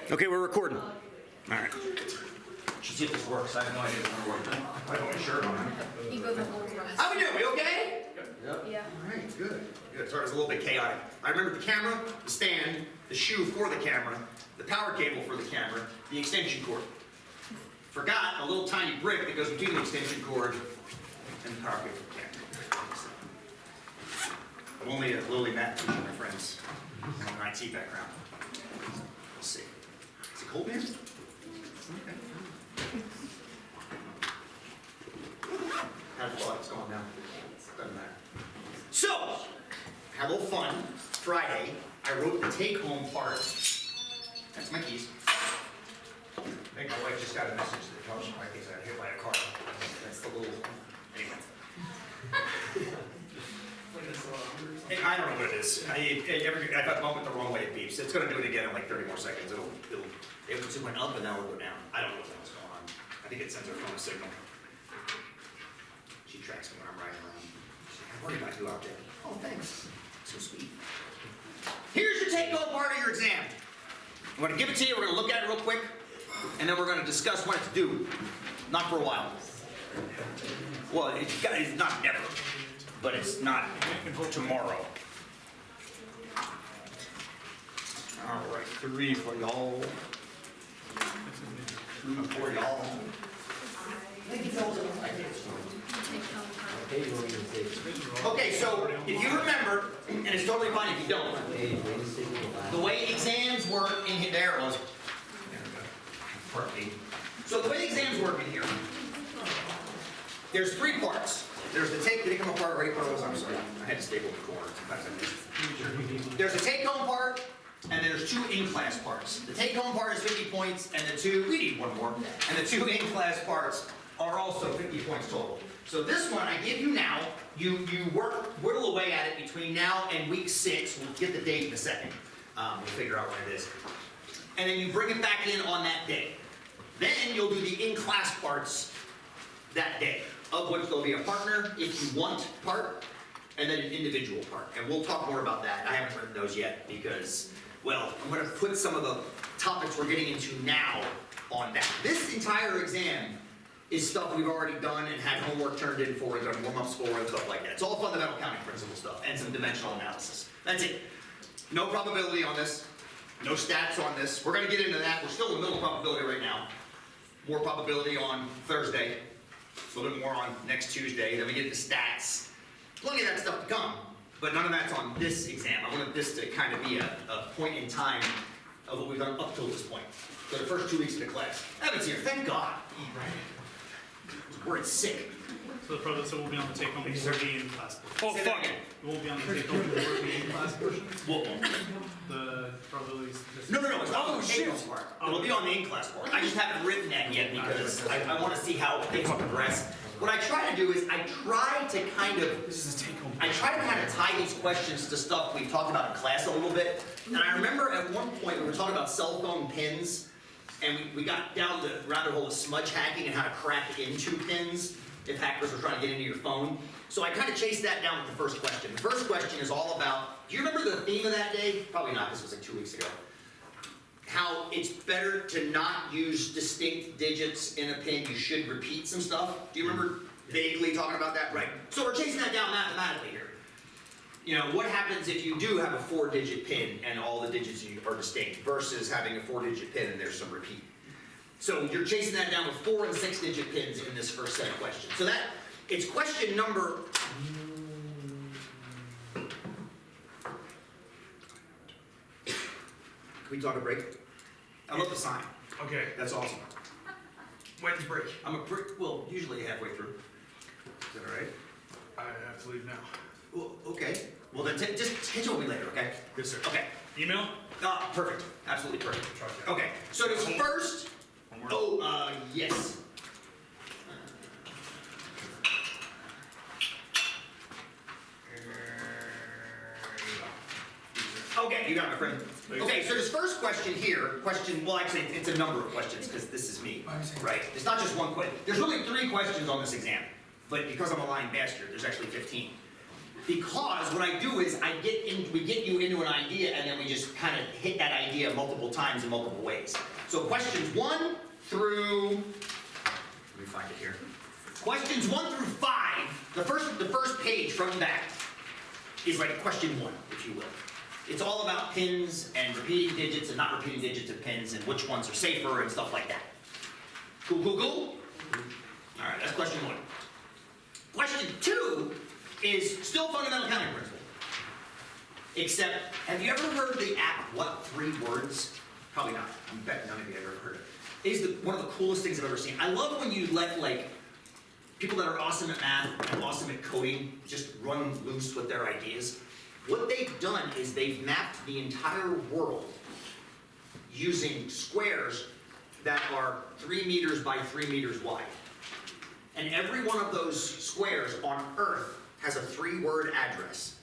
Okay, we're recording. All right. Should see if this works. I have no idea if it's gonna work. I have my shirt on. He goes up over us. How we doing? We okay? Yeah. All right, good. Good. Sorry, it was a little bit chaotic. I remember the camera, the stand, the shoe for the camera, the power cable for the camera, the extension cord. Forgot a little tiny brick that goes between the extension cord and the power cable for the camera. I'm only a lowly math teacher, my friends. I have an IT background. Let's see. Is it cold, man? Okay. Had a thought, it's gone now. Doesn't matter. So, had a little fun. Friday, I wrote the take-home part. That's my keys. I think my wife just got a message that tells me I think I got hit by a car. That's the little, anyway. I don't know what it is. If I bump it the wrong way, it beeps. It's going to do it again in like 30 more seconds. It went up and now it'll go down. I don't know what the hell's going on. I think it sends our phone a signal. She tracks me when I'm riding around. She's like, I worry about you out there. Oh, thanks. So sweet. Here's your take-home part of your exam. I'm going to give it to you. We're going to look at it real quick, and then we're going to discuss what it's due. Not for a while. Well, it's not never, but it's not tomorrow. All right, 3 for y'all. 2 for y'all. Okay, so if you remember, and it's totally fine if you don't, the way exams work in here, there it was. Part B. So the way exams work in here, there's 3 parts. There's the take, did it come apart already? I'm sorry, I had to staple the corner. There's a take-home part, and there's 2 in-class parts. The take-home part is 50 points, and the 2, we need one more, and the 2 in-class parts are also 50 points total. So this one I give you now, you whittle away at it between now and week 6. We'll get the date in a second. We'll figure out when it is. And then you bring it back in on that day. Then you'll do the in-class parts that day, of which there'll be a partner, if you want, part, and then an individual part. And we'll talk more about that. I haven't written those yet because, well, I'm going to put some of the topics we're getting into now on that. This entire exam is stuff we've already done and had homework turned in for, and done warm-ups for, and stuff like that. It's all fundamental counting principle stuff and some dimensional analysis. That's it. No probability on this. No stats on this. We're going to get into that. We're still in the middle of probability right now. More probability on Thursday. A little bit more on next Tuesday. Then we get the stats. Plenty of that stuff to come, but none of that's on this exam. I wanted this to kind of be a point in time of what we've done up till this point. So the first 2 weeks of the class. Evan's here, thank God. We're sick. So the probability we'll be on the take-home before the in-class portion. Oh, fuck it. We won't be on the take-home before the in-class portion. What won't? The probabilities. No, it's not on the take-home part. It'll be on the in-class part. I just haven't written that yet because I want to see how things progress. What I try to do is I try to kind of tie these questions to stuff we've talked about in class a little bit. And I remember at one point we were talking about cell phone pins, and we got down the rabbit hole of smudge hacking and how to crack into pins if hackers were trying to get into your phone. So I kind of chased that down with the first question. The first question is all about, do you remember the theme of that day? Probably not, this was like 2 weeks ago. How it's better to not use distinct digits in a pin. You should repeat some stuff. Do you remember vaguely talking about that? Right. So we're chasing that down mathematically here. You know, what happens if you do have a 4-digit pin and all the digits are distinct versus having a 4-digit pin and there's some repeat? So you're chasing that down with 4 and 6-digit pins in this first set of questions. So it's question number... Can we talk a break? I love the sign. Okay. That's awesome. When's break? Well, usually halfway through. Is that all right? I have to leave now. Well, okay. Well, then just catch up with me later, okay? Yes, sir. Okay. Email? Perfect. Absolutely perfect. Okay. So this first... yes. Okay, you got it, my friend. Okay, so this first question here, well actually it's a number of questions because this is me, right? It's not just one question. There's really 3 questions on this exam, but because I'm a lying bastard, there's actually 15. Because what I do is we get you into an idea and then we just kind of hit that idea multiple times in multiple ways. So questions 1 through, let me find it here. Questions 1 through 5, the first page front and back is like question 1, if you will. It's all about pins and repeating digits and not repeating digits of pins and which ones are safer and stuff like that. Cool, cool, cool? All right, that's question 1. Question 2 is still fundamental counting principle. Except, have you ever heard the app, What 3 Words? Probably not. I bet none of you have ever heard it. It is one of the coolest things I've ever seen. I love when you let, like, people that are awesome at math and awesome at coding just run loose with their ideas. What they've done is they've mapped the entire world using squares that are 3 meters by 3 meters wide. And every one of those squares on Earth has a 3-word address.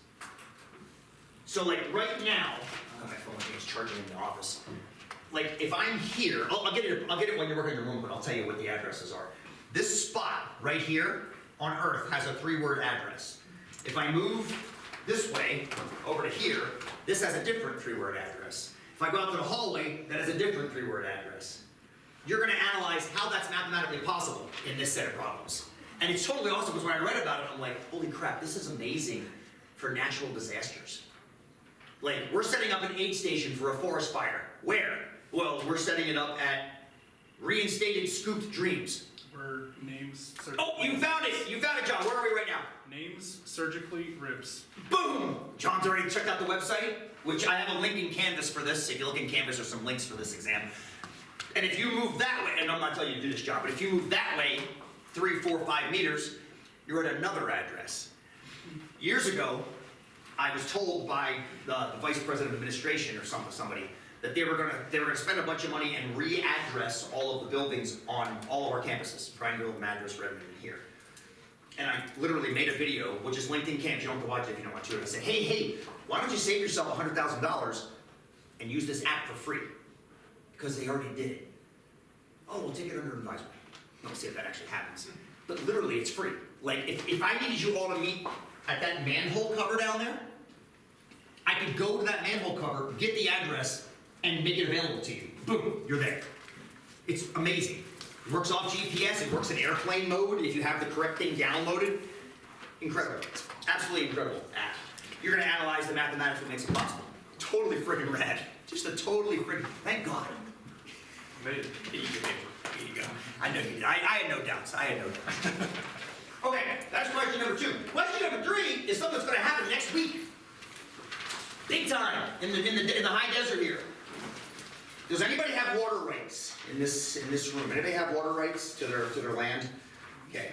So like right now, oh, my phone is charging in the office. Like if I'm here, I'll get it when you're working in your room, but I'll tell you what the addresses are. This spot right here on Earth has a 3-word address. If I move this way over to here, this has a different 3-word address. If I go out to the hallway, that has a different 3-word address. You're going to analyze how that's mathematically possible in this set of problems. And it's totally awesome because when I read about it, I'm like, holy crap, this is amazing for natural disasters. Like, we're setting up an aid station for a forest fire. Where? Well, we're setting it up at Reinstated Scooped Dreams. Where names. Oh, you found it! You found it, John. Where are we right now? Names surgically rips. Boom! John's already checked out the website, which I have a link in Canvas for this. If you look in Canvas, there's some links for this exam. And if you move that way, and I'm not telling you to do this, John, but if you move that way 3, 4, 5 meters, you're at another address. Years ago, I was told by the vice president of administration or somebody that they were gonna spend a bunch of money and readdress all of the buildings on all of our campuses, Prineville, Madras, Redmond, and here. And I literally made a video, which is linked in Canvas. You don't have to watch it if you don't want to. And I said, hey, why don't you save yourself $100,000 and use this app for free? Because they already did it. Oh, we'll take it under advisement. Let's see if that actually happens. But literally, it's free. Like, if I needed you all to meet at that manhole cover down there, I could go to that manhole cover, get the address, and make it available to you. Boom, you're there. It's amazing. It works off GPS, it works in airplane mode if you have the correct thing downloaded. Incredible. Absolutely incredible app. You're gonna analyze the mathematics that makes it possible. Totally friggin' rad. Just a totally friggin', thank God. Made it. Here you go. I know you did. I had no doubts. Okay, that's question number 2. Question number 3 is something that's going to happen next week. Big time in the high desert here. Does anybody have water rights in this room? Anybody have water rights to their land? Okay.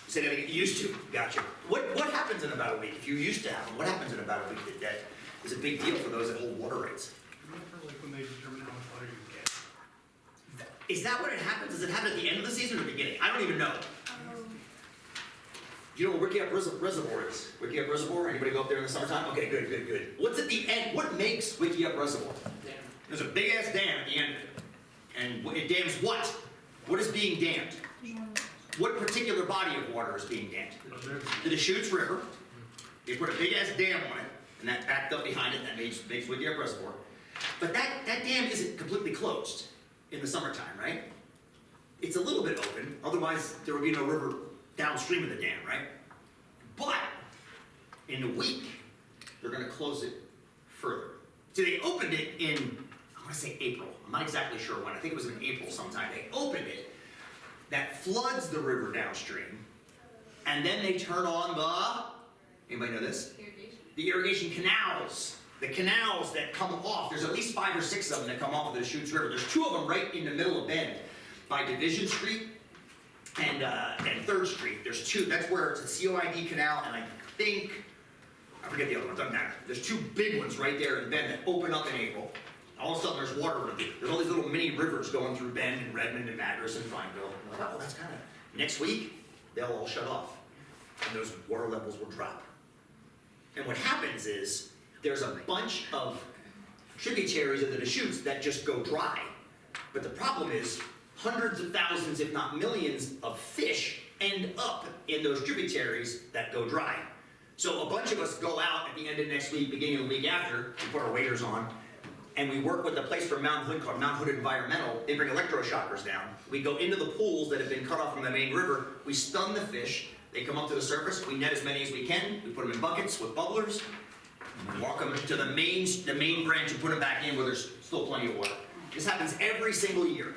Say that again. You used to. Gotcha. What happens in about a week? If you used to have them, what happens in about a week? That is a big deal for those that hold water rights. Remember, like when they determine how much water you get. Is that what it happens? Does it happen at the end of the season or the beginning? I don't even know. You know what Wickiup Reservoir is? Wickiup Reservoir? Anybody go up there in the summertime? Okay, good. What's at the end? What makes Wickiup Reservoir? Dam. There's a big ass dam at the end of it. And it dams what? What is being dammed? What particular body of water is being dammed? The Deschutes River. They put a big ass dam on it, and that backed up behind it, and that makes Wickiup Reservoir. But that dam isn't completely closed in the summertime, right? It's a little bit open, otherwise there would be no river downstream of the dam, right? But in a week, they're gonna close it further. So they opened it in, I wanna say April. I'm not exactly sure when. I think it was in April sometime. They opened it. That floods the river downstream. And then they turn on anybody know this? Irrigation. The irrigation canals. The canals that come off, there's at least 5 or 6 of them that come off of the Deschutes River. There's 2 of them right in the middle of Bend by Division Street and 3rd Street. There's 2, that's where it's a COID canal, and I forget the other one, doesn't matter. There's 2 big ones right there in Bend that open up in April. All of a sudden there's water, there's all these little mini rivers going through Bend and Redmond and Madras and Prineville. I'm like, oh, that's kind of, next week, they'll all shut off. And those water levels will drop. And what happens is, there's a bunch of tributaries of the Deschutes that just go dry. But the problem is, hundreds of thousands, if not millions, of fish end up in those tributaries that go dry. So a bunch of us go out at the end of next week, beginning of the week after, we put our waders on, and we work with a place from Mount Hood called Mount Hood Environmental. They bring electroshockers down. We go into the pools that have been cut off from the main river, we stun the fish, they come up to the surface, we net as many as we can, we put them in buckets with bubblers, and we walk them to the main branch and put them back in where there's still plenty of water. This happens every single year.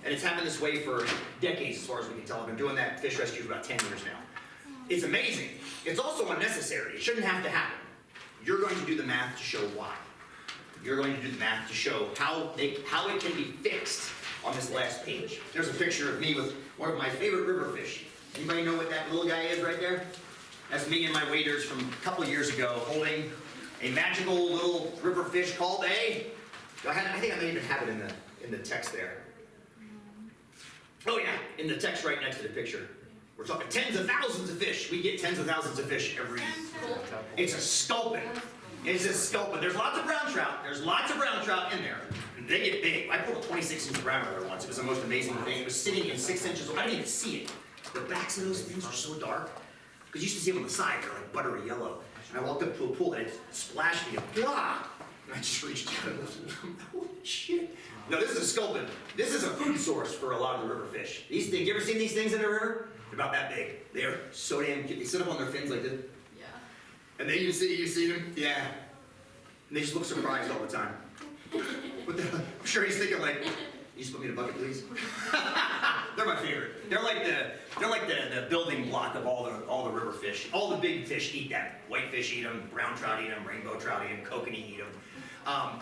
And it's happened this way for decades as far as we can tell. I've been doing that fish rescue for about 10 years now. It's amazing. It's also unnecessary. It shouldn't have to happen. You're going to do the math to show why. You're going to do the math to show how it can be fixed on this last page. There's a picture of me with one of my favorite river fish. Anybody know what that little guy is right there? That's me and my waders from a couple of years ago holding a magical little river fish called a... I think I may even have it in the text there. Oh yeah, in the text right next to the picture. We're talking tens of thousands of fish. We get tens of thousands of fish every year. It's a sculpin. It's a sculpin. There's lots of brown trout. There's lots of brown trout in there. They get big. I pulled a 26-inch brown trout once. It was the most amazing thing. It was sitting in 6 inches. I didn't even see it. The backs of those things are so dark. Because you used to see them on the side. They're like buttery yellow. And I walked up to a pool and it splashed me. Blah! And I just reached out and holy shit. No, this is a sculpin. This is a food source for a lot of the river fish. These things, you ever seen these things in the river? They're about that big. They're so damn cute. They sit up on their fins like this. Yeah. And then you see them? Yeah. And they just look surprised all the time. I'm sure he's thinking like, you just put me in a bucket, please? They're my favorite. They're like the building block of all the river fish. All the big fish eat them. Whitefish eat them, brown trout eat them, rainbow trout eat them, kokanee eat them.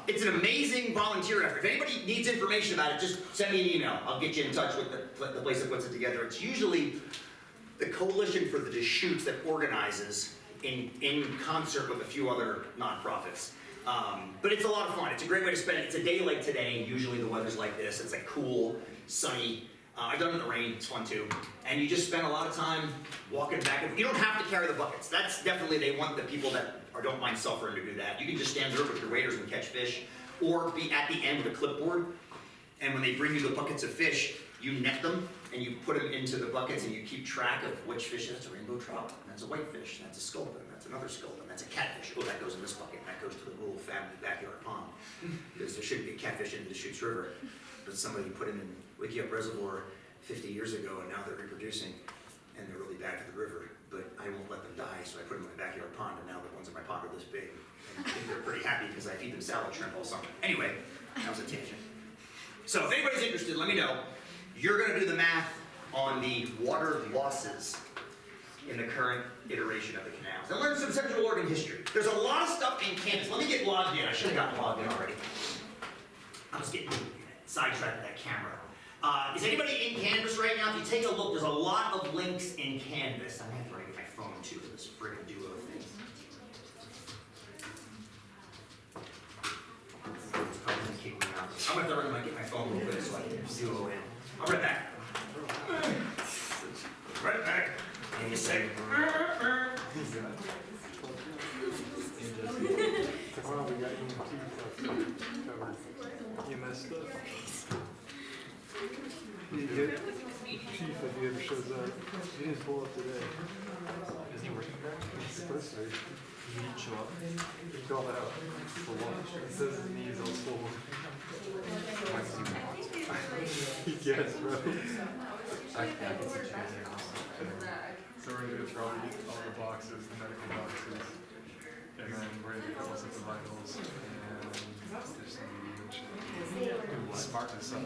It's an amazing volunteer effort. If anybody needs information about it, just send me an email. I'll get you in touch with the place that puts it together. It's usually the Coalition for the Deschutes that organizes in concert with a few other nonprofits. But it's a lot of fun. It's a great way to spend it. It's a day like today. Usually the weather's like this. It's like cool, sunny. I've done it in the rain. It's fun too. And you just spend a lot of time walking back. You don't have to carry the buckets. That's definitely, they want the people that don't mind suffering to do that. You can just stand there with your waders and catch fish, or be at the end with a clipboard. And when they bring you the buckets of fish, you net them and you put them into the buckets and you keep track of which fish. That's a rainbow trout. That's a whitefish. That's a sculpin. That's another sculpin. That's a catfish. Oh, that goes in this bucket. And that goes to the little family backyard pond. Because there shouldn't be a catfish in the Deschutes River. But somebody put them in Wickiup Reservoir 50 years ago, and now they're reproducing, and they're really bad for the river. But I won't let them die, so I put them in my backyard pond, and now the ones in my pond are this big. And I think they're pretty happy because I feed them salad shrimp all summer. Anyway, that was a tangent. So if anybody's interested, let me know. You're going to do the math on the water losses in the current iteration of the canals. And learn some Central Oregon history. There's a lot of stuff in Kansas. Let me get logged in. I should have gotten logged in already. I was getting sidetracked with that camera. Is anybody in Canvas right now? If you take a look, there's a lot of links in Canvas. I'm going to have to get my phone too for this friggin' duo thing. I'm going to have to get my phone real quick so I can duo in. I'll be right back. Right back. In a second. You messed up. Chief, if he ever shows up, he didn't pull up today. Is he working there? He's supposed to. He didn't show up. He called out for lunch. He says his knees on swollen. Yes, bro. So we're gonna go through all the boxes, the medical boxes, and then we're gonna go look at the vitals, and there's some do smartness up.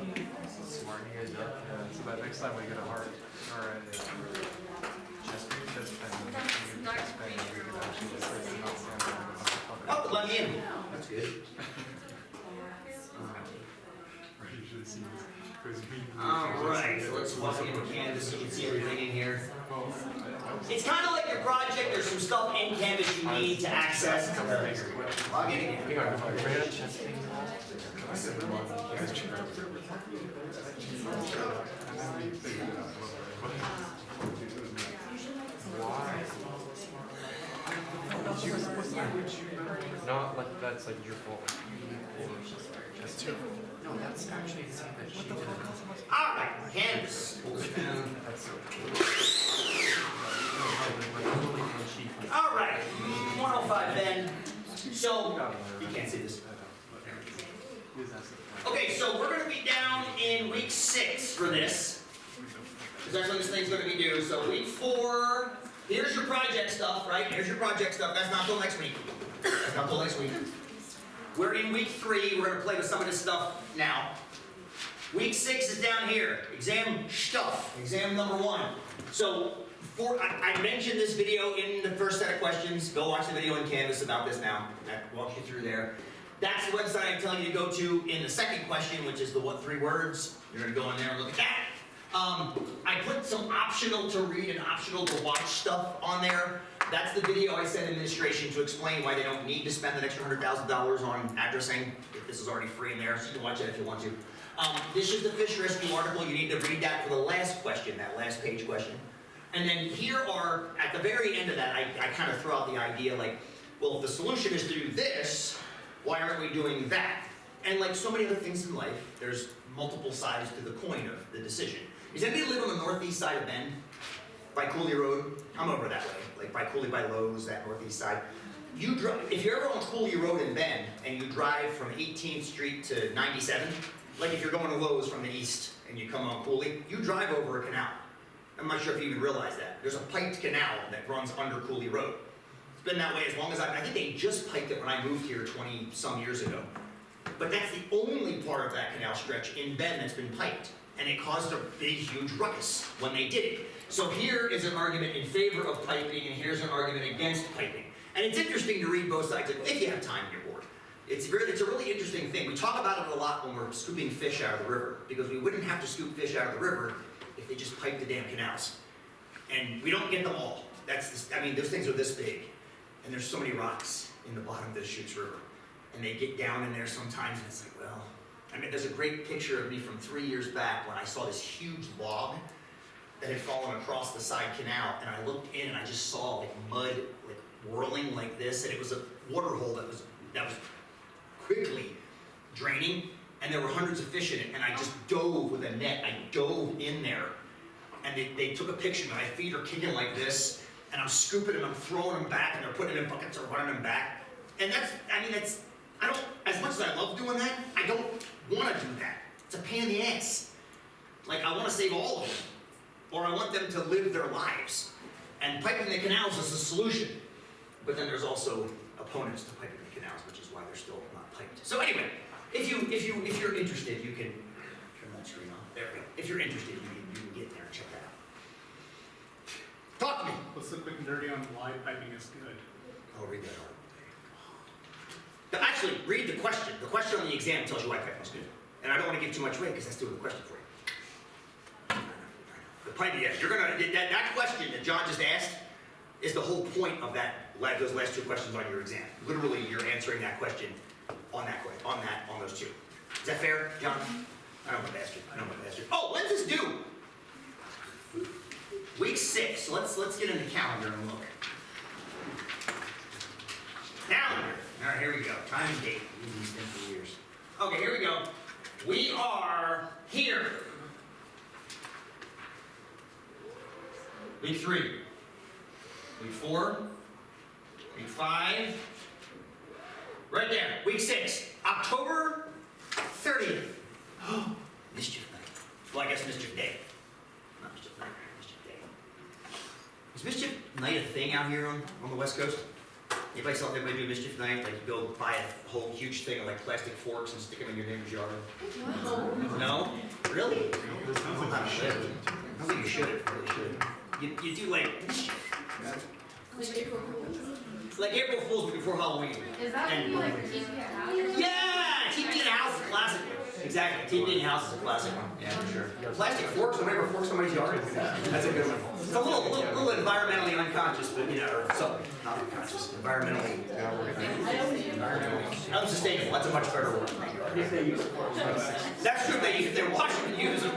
Smarting you guys up. Yeah, so that next time we get a heart or a chest pain, we can actually start to not stand Oh, let me in. That's good. usually sees goes mean. Alright, so let's walk into Canvas so you can see everything in here. It's kind of like your project. There's some stuff in Canvas you need to access. Log in again. Not like that's like your fault. That's too. No, that's actually the same that she did. Alright, Canvas. Alright, So, you can't see this. Okay. Okay, so we're gonna be down in week 6 for this. Because that's when this thing's gonna be due. So week 4, here's your project stuff, right? Here's your project stuff. That's not till next week. That's not till next week. We're in week 3. We're gonna play with some of this stuff now. Week 6 is down here. Exam stuff. Exam number 1. So, I mentioned this video in the first set of questions. Go watch the video in Canvas about this now. That walks you through there. That's the website I'm telling you to go to in the second question, which is the what 3 words. You're gonna go in there and look at that. I put some optional to read and optional to watch stuff on there. That's the video I sent administration to explain why they don't need to spend an extra $100,000 on addressing, if this is already free in there, so you can watch it if you want to. This is the fish rescue article. You need to read that for the last question, that last page question. And then here are, at the very end of that, I kind of throw out the idea like, well, if the solution is to do this, why aren't we doing that? And like so many other things in life, there's multiple sides to the coin of the decision. Does anybody live on the northeast side of Bend? By Cooley Road? I'm over that way, like by Cooley by Lowe's, that northeast side. You drive, if you're ever on Cooley Road in Bend, and you drive from 18th Street to 97, like if you're going to Lowe's from the east, and you come on Cooley, you drive over a canal. I'm not sure if you even realize that. There's a piped canal that runs under Cooley Road. It's been that way as long as I think they just piped it when I moved here 20-some years ago. But that's the only part of that canal stretch in Bend that's been piped. And it caused a big, huge ruckus when they did it. So here is an argument in favor of piping, and here's an argument against piping. And it's interesting to read both sides if you have time and you're bored. It's a really interesting thing. We talk about it a lot when we're scooping fish out of the river, because we wouldn't have to scoop fish out of the river if they just piped the damn canals. And we don't get them all. I mean, those things are this big, and there's so many rocks in the bottom of the Chutes River. And they get down in there sometimes, and it's like, well, I mean, there's a great picture of me from 3 years back when I saw this huge log that had fallen across the side canal, and I looked in and I just saw like mud like whirling like this, and it was a water hole that was quickly draining, and there were hundreds of fish in it, and I just dove with a net. I dove in there, and they took a picture. My feet are kicking like this, and I'm scooping them, I'm throwing them back, and they're putting them in buckets or running them back. And I don't, as much as I love doing that, I don't want to do that. It's a pain in the ass. Like, I want to save all of them, or I want them to live their lives. And piping the canals is a solution. But then there's also opponents to piping the canals, which is why they're still not piped. So anyway, if you're interested, you can turn that screen on. There we go. If you're interested, you can get there and check that out. Talk to me. Let's look quick and dirty on why piping is good. I'll read that article. Actually, read the question. The question on the exam tells you why piping is good. And I don't want to give too much away because that's doing the question for you. The piping, yeah, you're gonna that question that John just asked is the whole point of those last 2 questions on your exam. Literally, you're answering that question on those 2. Is that fair, John? I don't want to ask you. Oh, when's this due? Week 6. So let's get in the calendar and look. Calendar. All right, here we go. Time and date. These things for years. Okay, here we go. We are here. Week 3. Week 4. Week 5. Right there. Week 6. October 30th. Oh, Mischief Night. Well, I guess Mischief Day. Not Mischief Night, Mischief Day. Is Mischief Night a thing out here on the West Coast? Anybody do Mischief Night? Like, you go buy a whole huge thing of like plastic forks and stick them in your neighbor's yard? No? Really? I think you should. Really should. You do like like April Fool's but before Halloween. Is that when you like keep your house? Yeah! TP in a house is a classic one. Exactly. TP in a house is a classic one. Yeah, for sure. Plastic forks, nobody ever forks somebody's yard. That's a good one. It's a little environmentally unconscious, but or something. Not unconscious. Environmentally unsustainable. That's a much better word. That's true. If they're washing and use them.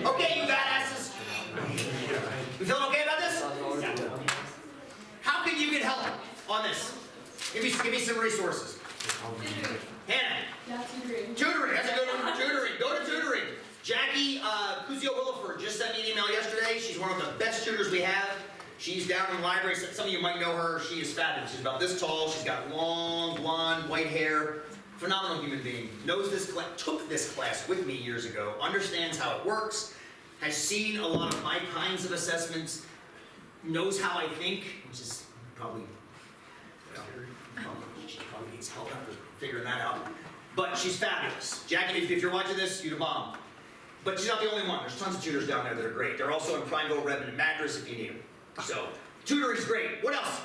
Okay, you badasses. You feeling okay about this? How can you get help on this? Give me some resources. Hannah. Yeah, tutoring. Tutoring, that's a good one. Tutoring, go to tutoring. Jackie Cusio Williford just sent me an email yesterday. She's one of the best tutors we have. She's down in the library. Some of you might know her. She is fabulous. She's about this tall. She's got long, blonde, white hair. Phenomenal human being. Knows this class, took this class with me years ago. Understands how it works. Has seen a lot of my kinds of assessments. Knows how I think, which is probably, she probably needs help after figuring that out. But she's fabulous. Jackie, if you're watching this, you're the bomb. But she's not the only one. There's tons of tutors down there that are great. They're also in Prineville, Redmond, and Madras if you need them. So, tutoring's great. What else?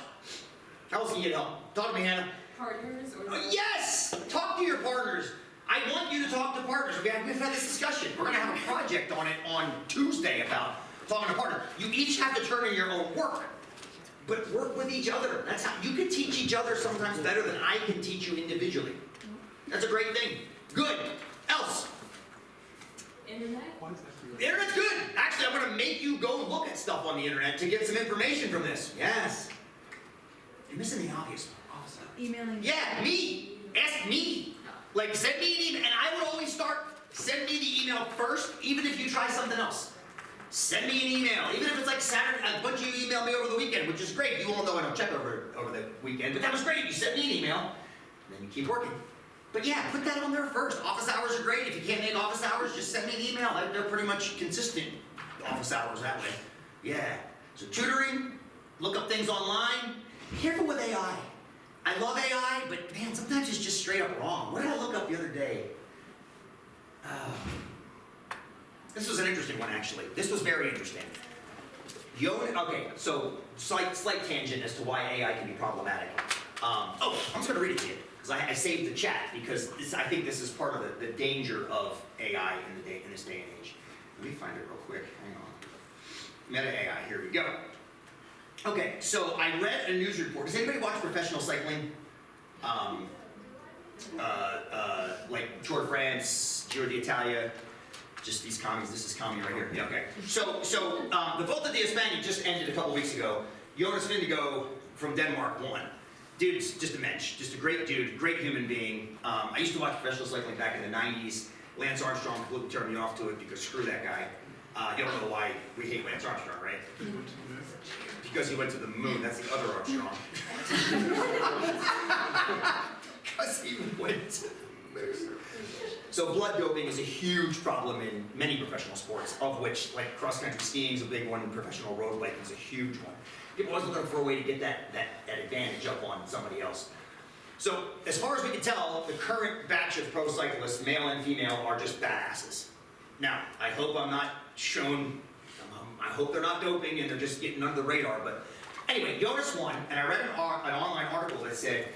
How else can you get help? Talk to me, Hannah. Partners or? Yes! Talk to your partners. I want you to talk to partners. We've had this discussion. We're gonna have a project on it on Tuesday about talking to partners. You each have to turn in your own work, but work with each other. That's how you can teach each other sometimes better than I can teach you individually. That's a great thing. Good. Else? Internet? The internet's good. Actually, I'm gonna make you go look at stuff on the internet to get some information from this. Yes. You're missing the obvious. Emailing. Yeah, me. Ask me. Like, send me an email, and I would always start, send me the email first, even if you try something else. Send me an email, even if it's like Saturday, a bunch of you email me over the weekend, which is great. You all know I don't check over the weekend, but that was great. You sent me an email, and then you keep working. But yeah, put that on there first. Office hours are great. If you can't make office hours, just send me an email. They're pretty much consistent office hours that way. Yeah. So tutoring, look up things online. Be careful with AI. I love AI, but man, sometimes it's just straight up wrong. What did I look up the other day? This was an interesting one, actually. This was very interesting. Okay, so slight tangent as to why AI can be problematic. I'm just going to read it to you, because I saved the chat, because I think this is part of the danger of AI in this day and age. Let me find it real quick. Hang on. Meta AI, here we go. Okay, so I read a news report. Does anybody watch professional cycling? Like Tour de France, Giro d'Italia, just these commies. This is commie right here. Yeah, okay. So the Volta di España just ended a couple weeks ago. Jonas Vingegaard from Denmark won. Dude's just a mensch, just a great dude, great human being. I used to watch professional cycling back in the 90s. Lance Armstrong completely turned me off to it because screw that guy. You don't know why we hate Lance Armstrong, right? Because he went to the moon. That's the other Armstrong. Because he went to the moon. So blood doping is a huge problem in many professional sports, of which, like, cross-country skiing is a big one, and professional road biking is a huge one. People always looking for a way to get that advantage up on somebody else. So, as far as we can tell, the current batch of pro cyclists, male and female, are just badasses. Now, I hope I'm not shown, I hope they're not doping and they're just getting under the radar, but anyway, Jonas won, and I read an online article that said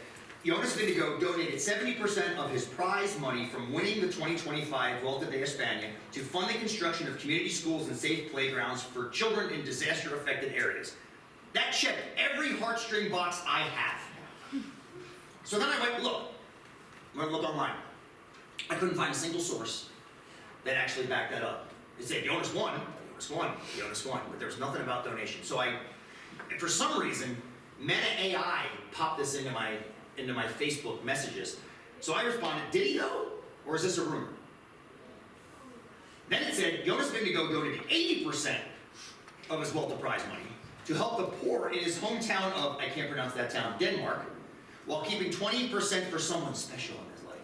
Jonas Vingegaard donated 70% of his prize money from winning the 2025 Volta di España to fund the construction of community schools and safe playgrounds for children in disaster-affected areas. That checked every heartstring box I have. So then I went, look, I'm going to look online. I couldn't find a single source that actually backed that up. It said Jonas won, but there was nothing about donation. So for some reason, Meta AI popped this into my Facebook messages. So I responded, did he though? Or is this a rumor? Then it said Jonas Vingegaard donated 80% of his Volta prize money to help the poor in his hometown of, I can't pronounce that town, Denmark, while keeping 20% for someone special in his life.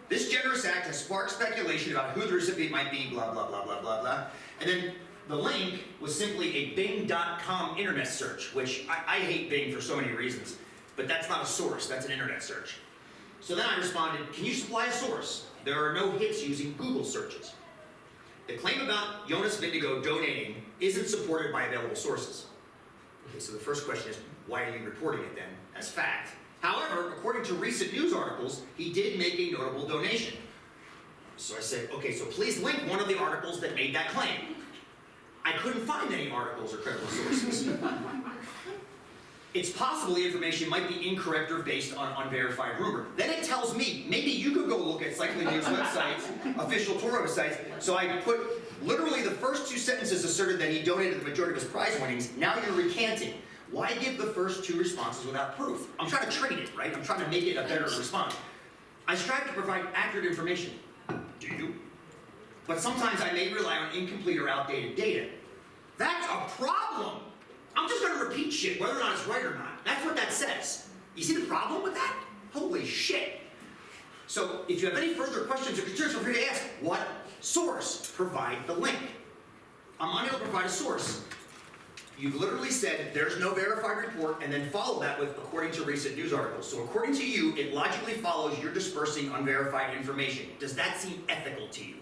This generous act has sparked speculation about who the recipient might be, blah, blah, blah, blah, blah, blah. And then the link was simply a Bing.com internet search, which I hate Bing for so many reasons, but that's not a source, that's an internet search. So then I responded, can you supply a source? There are no hits using Google searches. The claim about Jonas Vingegaard donating isn't supported by available sources. Okay, so the first question is, why are you reporting it then as fact? However, according to recent news articles, he did make a notable donation. So I said, okay, so please link one of the articles that made that claim. I couldn't find any articles or credible sources. It's possible the information might be incorrect or based on unverified rumor. Then it tells me, maybe you could go look at cycling news websites, official tour websites. So I put literally the first two sentences asserted that he donated the majority of his prize winnings. Now you're recanting. Why give the first two responses without proof? I'm trying to trade it, right? I'm trying to make it a better response. I strive to provide accurate information. Do you? But sometimes I may rely on incomplete or outdated data. That's a problem. I'm just gonna repeat shit, whether or not it's right or not. That's what that says. You see the problem with that? Holy shit. So if you have any further questions or concerns, feel free to ask. What source? Provide the link. I'm unable to provide a source. You've literally said there's no verified report, and then follow that with according to recent news articles. So according to you, it logically follows you're dispersing unverified information. Does that seem ethical to you?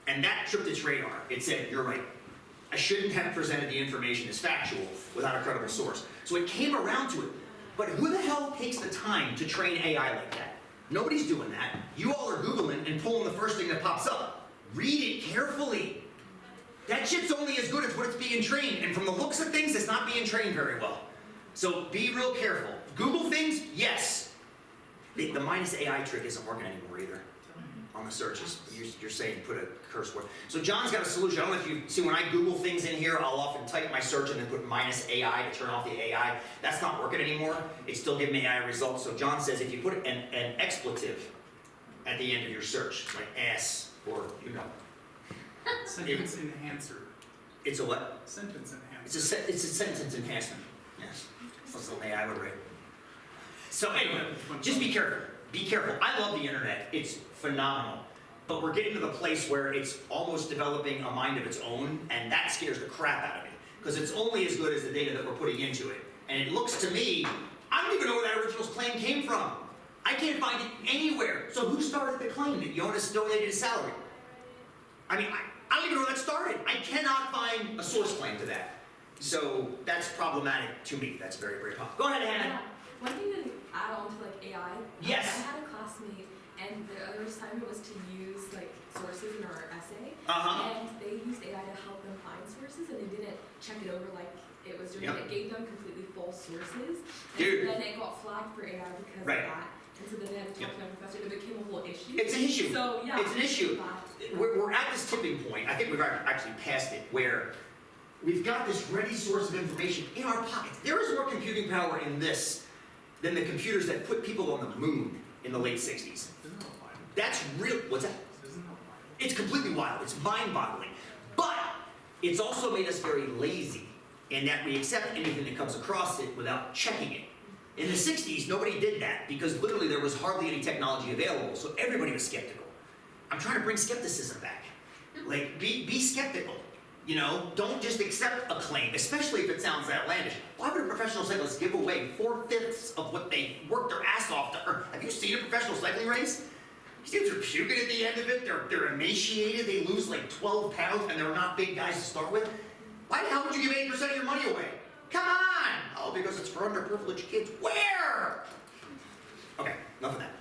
And that tripped its radar. It said, you're right. I shouldn't have presented the information as factual without a credible source. So it came around to it. But who the hell takes the time to train AI like that? Nobody's doing that. You all are Googling and pulling the first thing that pops up. Read it carefully. That shit's only as good as what it's being trained, and from the looks of things, it's not being trained very well. So be real careful. Google things, yes. The minus AI trick isn't working anymore either on the searches. You're saying put a curse word. So John's got a solution. I don't know if you see when I Google things in here, I'll often type my search and then put minus AI to turn off the AI. That's not working anymore. It's still giving me AI results. So John says if you put an expletive at the end of your search, like ass or you know. Sentence enhancer. It's a what? Sentence enhancer. It's a sentence enhancement. Yes. That's the way I would rate. So anyway, just be careful. Be careful. I love the internet. It's phenomenal. But we're getting to the place where it's almost developing a mind of its own, and that scares the crap out of me. Because it's only as good as the data that we're putting into it. And it looks to me, I don't even know where that original claim came from. I can't find it anywhere. So who started the claim that Jonas donated his salary? I mean, I don't even know where that started. I cannot find a source claim to that. So that's problematic to me. That's very, very tough. Go ahead, Hannah. One thing to add on to like AI. Yes. I had a classmate, and the other assignment was to use like sources in our essay. Uh-huh. And they used AI to help them find sources, and they didn't check it over like it was doing. Yep. It gave them completely false sources. And Dude. then it got flagged for AI because Right. of that. And so then they had to talk to my professor. It became a whole issue. It's an issue. So yeah. It's an issue. We're at this tipping point. I think we've actually passed it, where we've got this ready source of information in our pockets. There is more computing power in this than the computers that put people on the moon in the late 60s. Isn't that wild? That's real. What's that? Isn't that wild? It's completely wild. It's mind-boggling. But it's also made us very lazy in that we accept anything that comes across it without checking it. In the 60s, nobody did that because literally there was hardly any technology available, so everybody was skeptical. I'm trying to bring skepticism back. Like, be skeptical. You know, don't just accept a claim, especially if it sounds outlandish. Why would a professional cyclist give away 4/5 of what they worked their ass off to earn? Have you seen a professional cycling race? These dudes are puking at the end of it. They're emaciated. They lose like 12 pounds, and they're not big guys to start with. Why the hell would you give 80% of your money away? Come on! Oh, because it's for underprivileged kids. Where? Okay, enough of that.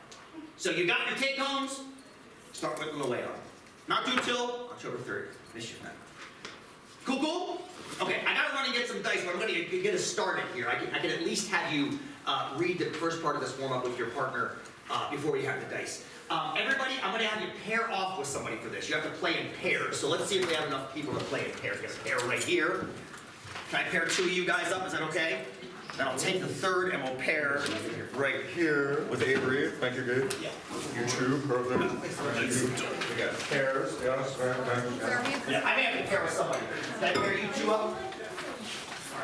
So you got your take-homes. Start whipping away on them. Not due till October 3rd. Mischief night. Cool? Okay, I gotta run and get some dice, but I'm gonna get us started here. I can at least have you read the first part of this warm-up with your partner before we have the dice. Everybody, I'm gonna have you pair off with somebody for this. You have to play in pairs. So let's see if we have enough people to play in pairs. We got a pair right here. Can I pair two of you guys up? Is that okay? Then I'll take the third and we'll pair right here with Avery. Thank you, Gabe. Yeah. You two, perfect. We got pairs, yes, right. Yeah, I may have to pair with somebody. Can I pair you two up?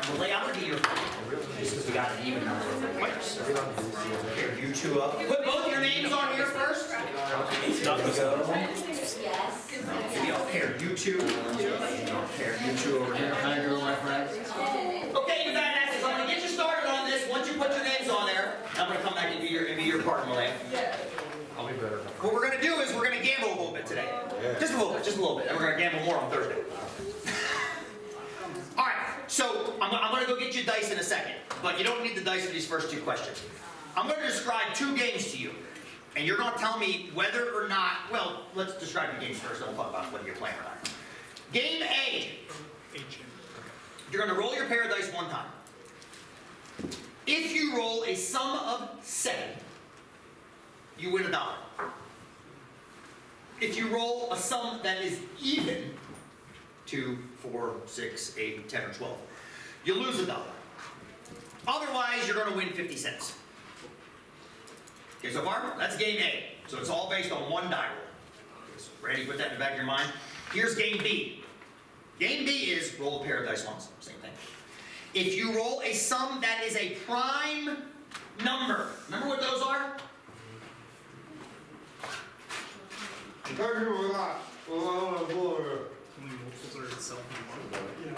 Well, lay out to your just because we got an even number of players. Pair you two up. Put both your names on here first. Yes. Maybe I'll pair you two. I'll pair you two over here. How you doing, my friend? Okay, you badasses, I'm gonna get you started on this. Once you put your names on there, I'm gonna come back and be your partner, Malay. I'll be better. What we're gonna do is we're gonna gamble a little bit today. Just a little bit, and we're gonna gamble more on Thursday. All right, so I'm gonna go get you dice in a second, but you don't need the dice for these first two questions. I'm gonna describe two games to you, and you're gonna tell me whether or not, well, let's describe the games first, then we'll talk about whether you're playing or not. Game A. You're gonna roll your pair of dice one time. If you roll a sum of 7, you win $1. If you roll a sum that is even, 2, 4, 6, 8, 10, or 12, you lose $1. Otherwise, you're gonna win 50 cents. Okay, so far, that's game A. So it's all based on one die roll. So ready, put that in the back of your mind. Here's game B. Game B is roll a pair of dice once, same thing. if you roll a sum that is a prime number, remember what those are? Tell you a lot. Only multiples are itself in one.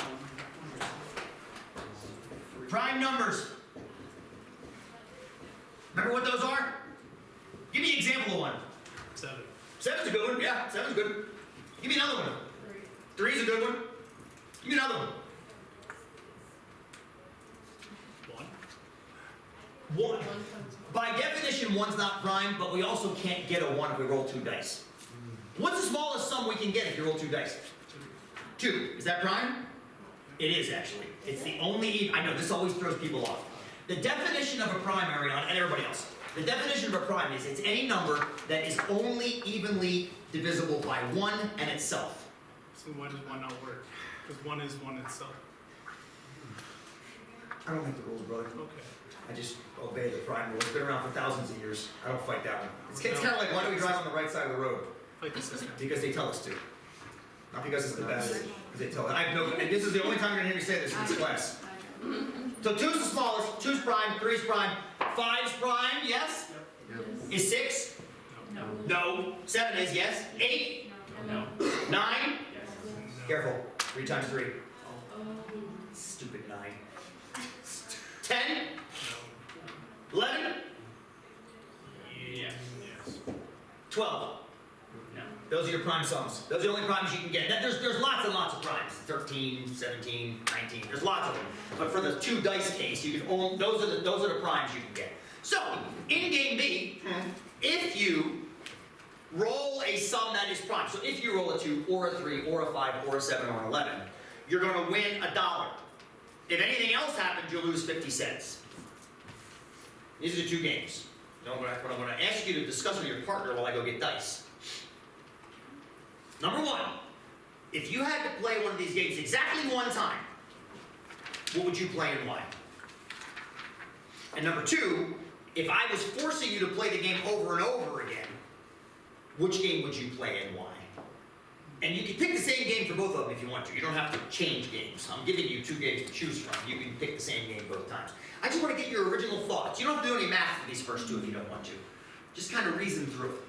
Prime numbers. Remember what those are? Give me an example of one. 7. 7's a good one, yeah, 7's good. Give me another one. 3's a good one. Give me another one. 1. 1. By definition, 1's not prime, but we also can't get a 1 if we roll 2 dice. What's the smallest sum we can get if you roll 2 dice? 2. Is that prime? It is actually. It's the only, I know this always throws people off. The definition of a prime, Ariana, and everybody else, the definition of a prime is it's any number that is only evenly divisible by 1 and itself. So why does 1 not work? Because 1 is 1 itself. I don't make the rules, brother. Okay. I just obey the prime rule. It's been around for thousands of years. I don't fight that one. It's kind of like, why do we drive on the right side of the road? Like the system. Because they tell us to. Not because it's the best, because they tell us. I have no, and this is the only time you're gonna hear me say this in this class. So 2's the smallest, 2's prime, 3's prime, 5's prime, yes? Is 6? No. 7 is, yes? 8? No. 9? Careful, 3 times 3. Stupid 9. 10? 11? Yes. 12? Those are your prime sums. Those are the only primes you can get. There's lots and lots of primes. 13, 17, 19. There's lots of them. But for the 2 dice case, you can only, those are the primes you can get. So, in game B, if you roll a sum that is prime, so if you roll a 2 or a 3 or a 5 or a 7 or an 11, you're going to win $1. If anything else happens, you'll lose 50 cents. These are the 2 games. Now, what I'm going to ask you to discuss with your partner while I go get dice. Number 1, if you had to play one of these games exactly 1 time, what would you play and why? And number 2, if I was forcing you to play the game over and over again, which game would you play and why? And you can pick the same game for both of them if you want to. You don't have to change games. I'm giving you 2 games to choose from. You can pick the same game both times. I just want to get your original thoughts. You don't have to do any math for these first 2 if you don't want to. Just kind of reason through it.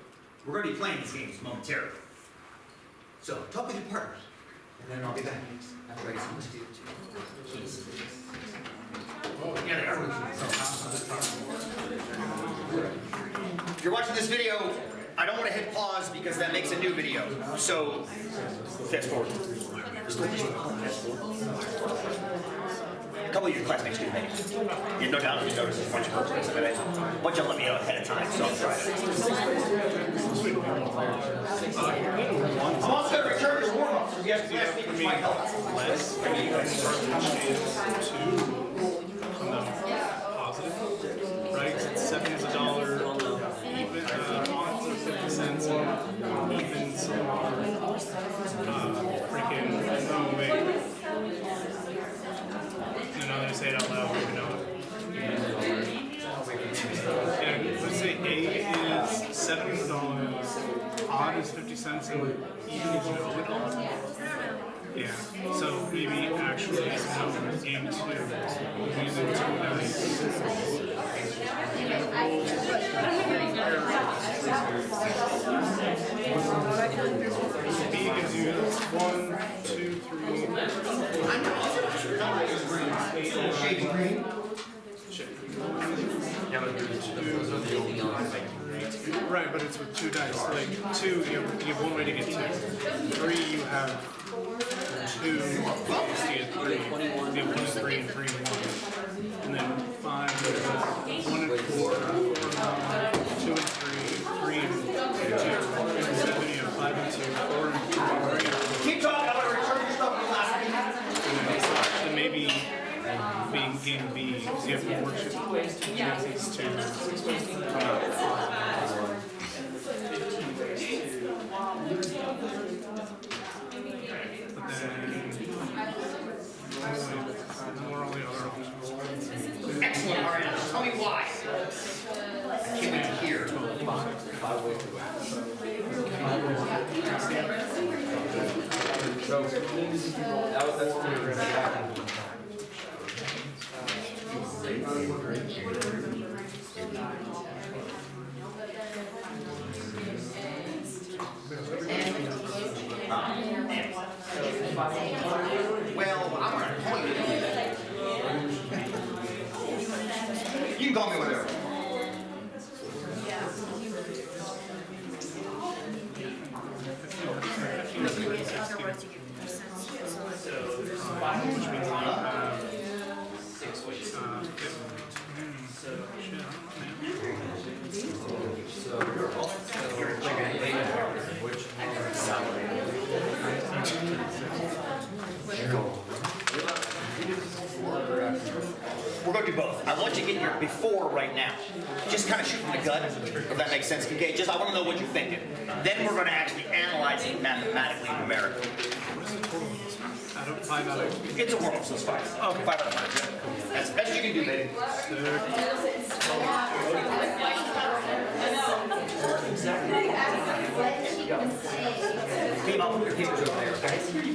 We're going to be playing these games momentarily. So, talk with your partners, and then I'll be back. After I get some keys. Yeah, they are. If you're watching this video, I don't want to hit pause because that makes a new video. So, fast forward. Fast forward. A couple of your classmates do maybe. Yeah, no doubt you notice a bunch of folks, but a bunch of them let me know ahead of time, so I'll try it. I'm also going to return your warm-up, so you have to ask me which might help. Less. You can start to change to positive. Right? 7 is $1. Even odds are 50 cents. Evens are freaking oh wait. And I say it out loud, you know. And let's say A is $7, odd is 50 cents, and even is $1. Yeah, so maybe actually game 2 using 2 dice. B gives you 1, 2, 3. Shades of green. Right, but it's with 2 dice. Like 2, you have 1 way to get 2. 3, you have 2. You get 3. You have 1, 3, and 3, and 1. And then 5, you have 1 and 4, 4 and 1, 2 and 3, 3 and 2. And 7, you have 5 and 2, 4 and 3. Keep talking, I'm going to return your stuff to class. And maybe being game B, because you have to worship. You have these 2. Excellent, all right, now tell me why. I can't wait to hear. So, that's what we were going to Well, I'm gonna call you. You can call me whatever. Otherwise, you get percents. Which means you have, We're gonna do both. I want you to get your before right now. Just kind of shoot from the gut, if that makes sense. Okay, just I want to know what you're thinking. Then we're gonna actually analyze it mathematically, numerically. out of 5 out of It's a world, so it's fine. Okay, 5 out of 5. That's the best you can do, baby. Keep up with your papers over there, okay? You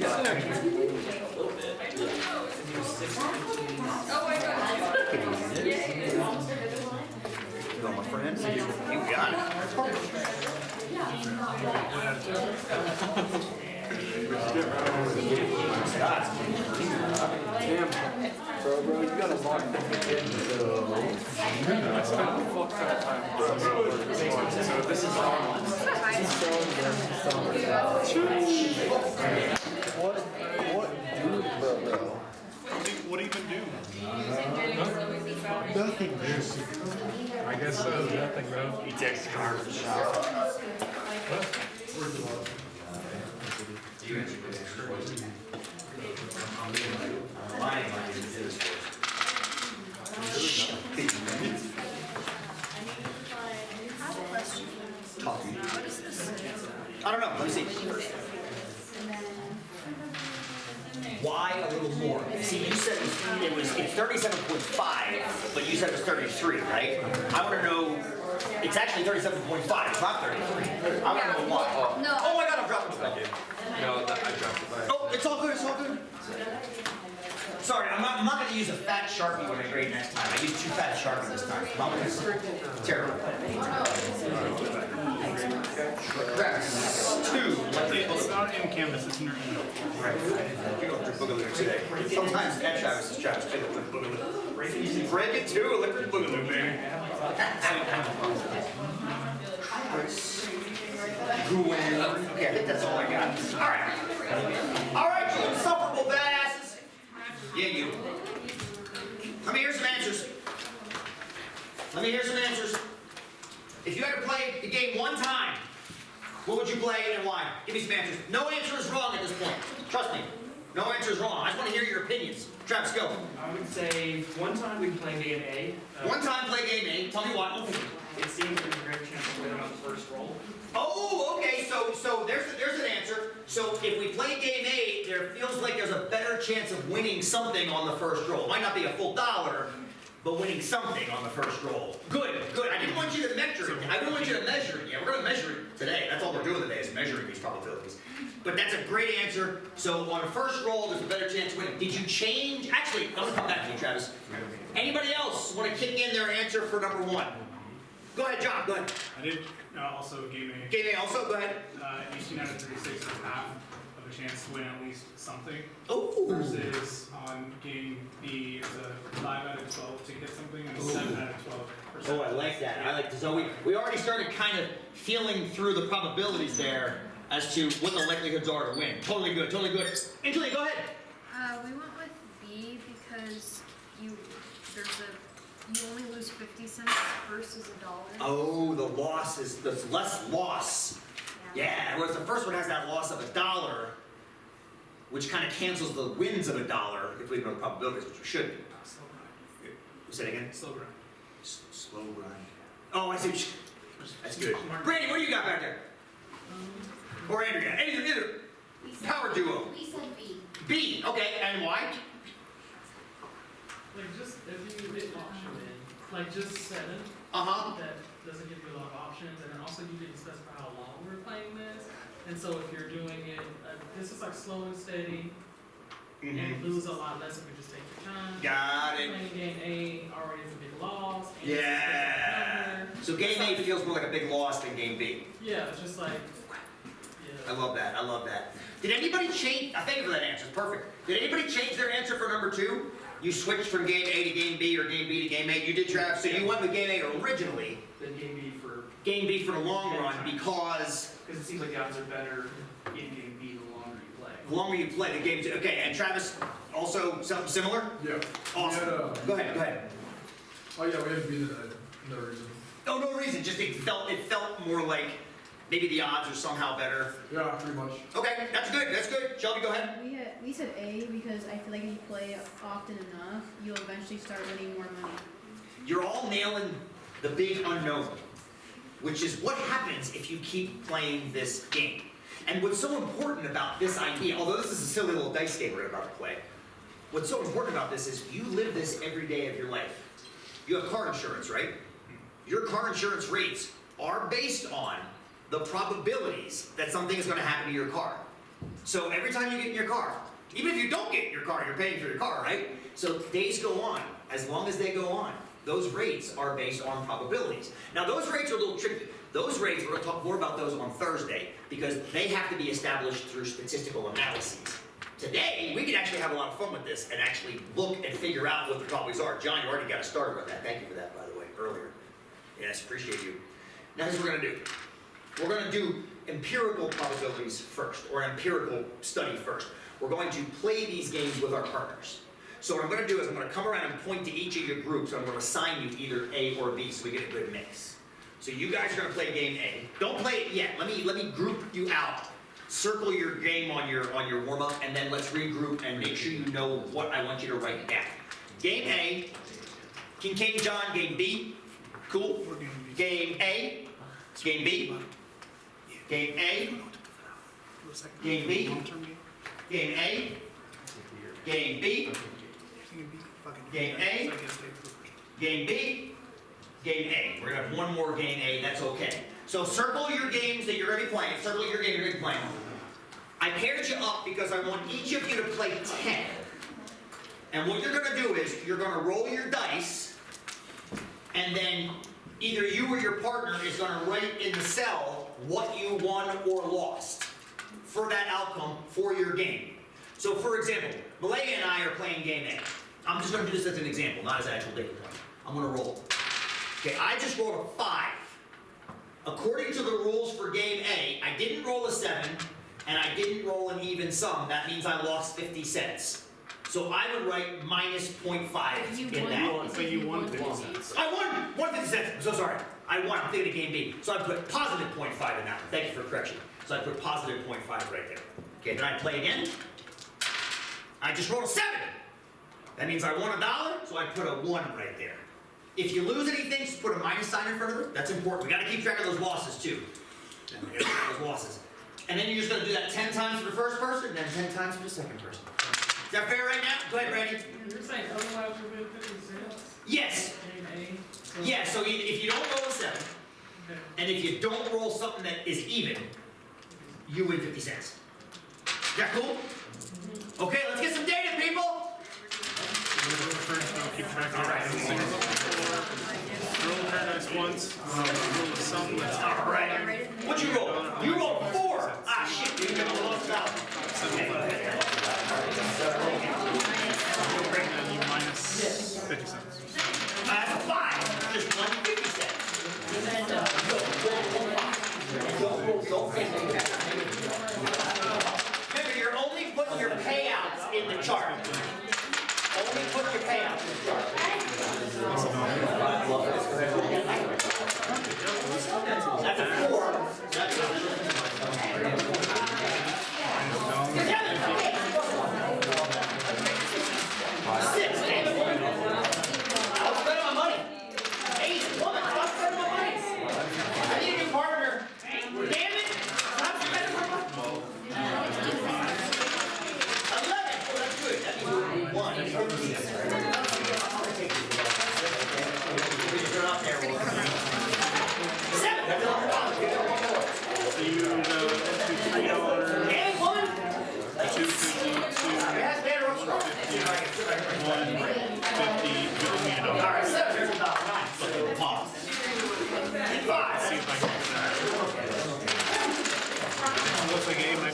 got my friends? You got it. Bro, you gotta lock the in, so. I spent a fuck ton of time with this one, so this is all. What do, bro? what even do? Nothing, dude. I guess so, nothing, bro. He takes garbage. I don't know, let me see. Why a little more? See, you said it's 37.5, but you said it was 33, right? I want to know, it's actually 37.5, it's not 33. I want to know why. No. Oh my God, I'm dropping it. No, I dropped it. Oh, it's all good, it's all good. Sorry, I'm not going to use a fat Sharpie when I grade next time. I used 2 fat Sharpie this time. Terrible. That's 2. It's not in Canvas, it's in your email. You go through Boogaloo today. Sometimes Ed Travis is Travis. Break it too, electric Boogaloo, baby. Okay, I think that's all I got. All right. All right, you insufferable badasses. Yeah, you. Let me hear some answers. Let me hear some answers. If you had to play the game one time, what would you play and why? Give me some answers. No answer is wrong at this point. Trust me. No answer is wrong. I just want to hear your opinions. Travis, go. I would say one time we played game A. One time play game A. Tell me why. It seems there's a great chance of winning on the first roll. Oh, okay. So there's an answer. So if we play game A, there feels like there's a better chance of winning something on the first roll. It might not be a full dollar, but winning something on the first roll. Good, good. I didn't want you to measure it. I didn't want you to measure it. Yeah, we're going to measure it today. That's all we're doing today is measuring these probabilities. But that's a great answer. So on the first roll, there's a better chance of winning. Did you change? Actually, I'm going to come back to you, Travis. Anybody else want to kick in their answer for number 1? Go ahead, John. Go ahead. I did also game A. Game A also. Go ahead. 18 out of 36 is half of a chance to win at least something. Oh. Versus on game B is a 5 out of 12 to get something and a 7 out of 12%. Oh, I like that. I like this. So we already started kind of feeling through the probabilities there as to what the likelihoods are to win. Totally good. Totally good. Angeline, go ahead. We went with B because you only lose 50 cents versus $1. Oh, the loss is there's less loss. Yeah, whereas the first one has that loss of $1, which kind of cancels the wins of $1 if we know the probabilities, which we should. Say it again. Slow grind. Slow grind. Oh, I see. That's good. Brandy, what do you got back there? Or Andrea? Either. Power duo. We said B. B. Okay, and why? Like just if you hit option in, like just 7, that doesn't give you a lot of options, and then also you didn't specify how long we're playing this, and so if you're doing it, this is like slow and steady, and you lose a lot less if you just take your time. Got it. Playing game A already is a big loss. And Yeah. So game A feels more like a big loss than game B. Yeah, it's just like, yeah. I love that, I love that. Did anybody change, I thank you for that answer, it's perfect. Did anybody change their answer for number 2? You switched from game A to game B or game B to game A, you did, Trav, so you went with game A originally, Then game B for, game B for the long run because because it seems like the odds are better in game B the longer you play. the longer you play the game, okay, and Travis, also something similar? Yeah. Awesome. Go ahead. Oh yeah, we had to beat it at no reason. Oh, no reason, just it felt more like maybe the odds are somehow better. Yeah, pretty much. Okay, that's good. Shelby, go ahead. We said A because I feel like if you play often enough, you'll eventually start winning more money. You're all nailing the big unknown, which is what happens if you keep playing this game. And what's so important about this idea, although this is a silly little dice game we're about to play, what's so important about this is you live this every day of your life. You have car insurance, right? Your car insurance rates are based on the probabilities that something is going to happen to your car. So every time you get in your car, even if you don't get in your car, you're paying for your car, right? So days go on. As long as they go on, those rates are based on probabilities. Now those rates are a little tricky. Those rates, we're going to talk more about those on Thursday because they have to be established through statistical analyses. Today, we can actually have a lot of fun with this and actually look and figure out what the probabilities are. John, you already got us started with that. Thank you for that, by the way, earlier. Yes, appreciate you. Now here's what we're going to do. We're going to do empirical probabilities first, or empirical study first. We're going to play these games with our partners. So what I'm going to do is I'm going to come around and point to each of your groups, and I'm going to assign you either A or B so we get a good mix. So you guys are going to play game A. Don't play it yet. Let me group you out. Circle your game on your warm-up, and then let's regroup and make sure you know what I want you to write down. Game A, Kincaid John, game B. Cool. Game A, game B. Game A, game B. Game A, game B. Game A, game B, game A. We're gonna have one more game A, that's okay. So circle your games that you're gonna be playing. Circle your game you're gonna be playing. I paired you up because I want each of you to play 10. And what you're gonna do is you're gonna roll your dice, and then either you or your partner is gonna write in the cell what you won or lost for that outcome for your game. So for example, Malaya and I are playing game A. I'm just gonna do this as an example, not as an actual data point. I'm gonna roll. Okay, I just rolled a 5. According to the rules for game A, I didn't roll a 7, and I didn't roll an even sum. That means I lost 50 cents. So I would write minus 0.5 in that. But you won 50 cents. I won 50 cents. I'm so sorry. I won. I'm thinking of game B. So I put positive 0.5 in that one. Thank you for correction. So I put positive 0.5 right there. Okay, then I play again. I just rolled a 7. That means I won $1, so I put a 1 right there. If you lose anything, just put a minus sign in front of it. That's important. We got to keep track of those losses too. We gotta keep track of those losses. And then you're just going to do that 10 times for the first person, and then 10 times for the second person. Is that fair right now? Go ahead, Brandon. You're saying otherwise you're going 50 cents? Yes. Game A? Yeah, so if you don't roll a 7, Okay. and if you don't roll something that is even, you win 50 cents. Is that cool? Okay, let's get some data, people! Keep track of All right. roll the paradise once, roll the sum that's All right. What'd you roll? You rolled 4. Ah, shit, dude, you're gonna lose out. and you minus 50 cents. That's a 5. Just won 50 cents. Remember, you're only putting your payouts in the chart. Only put your payouts in the chart. That's a 4. That's a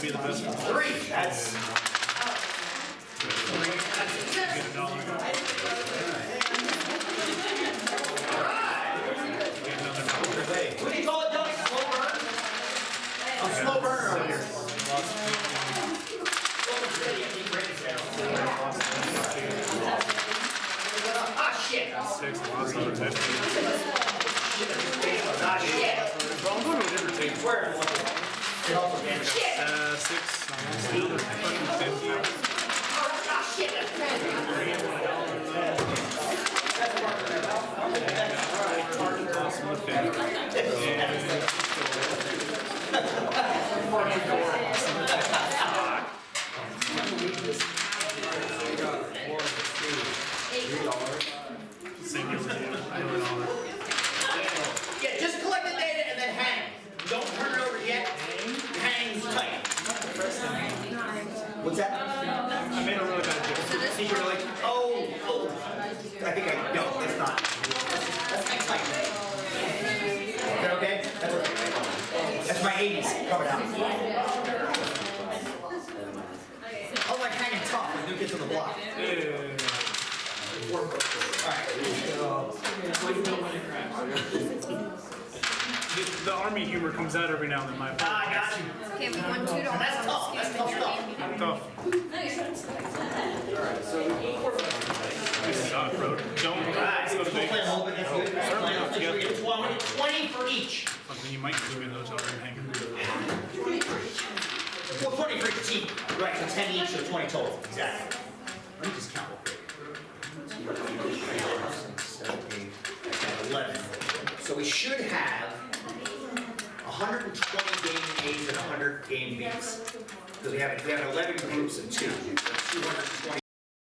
be the best one. 3, that's. Get $1. Get another $1. What do you call it, Doug? Slow burn? A slow burn over here. Ah, shit. 6, lost another 50. Ah, shit. Well, I'm going to a different table. Where? Shit. 6, almost another fucking 50. Ah, shit. That's bad. Lost another 50. Same deal with you. I know $1. Yeah, just collect the data and then hang. Don't turn it over yet. Hang tight. What's that? I made a really bad joke. See, you're like, oh. I think no, that's not. That's hang tight. Okay? That's my 80s coming out. Oh, like hanging tough with new kids on the block. Alright. The army humor comes out every now and then, my Ah, I got you. Okay, we won $2. That's tough. That's tough stuff. Tough. This suck, bro. Don't. Alright, Let's go we'll to play a Vegas. little bit. That's good. Certainly not together. 20 for each. Fuck, then you might just win those other hanging. Well, 20 for each team. Right, so 10 each, so 20 total. Exactly. Let me just count real quick. 11. So we should have 120 game A's and 100 game B's. Because we have 11 groups and 2. That's 200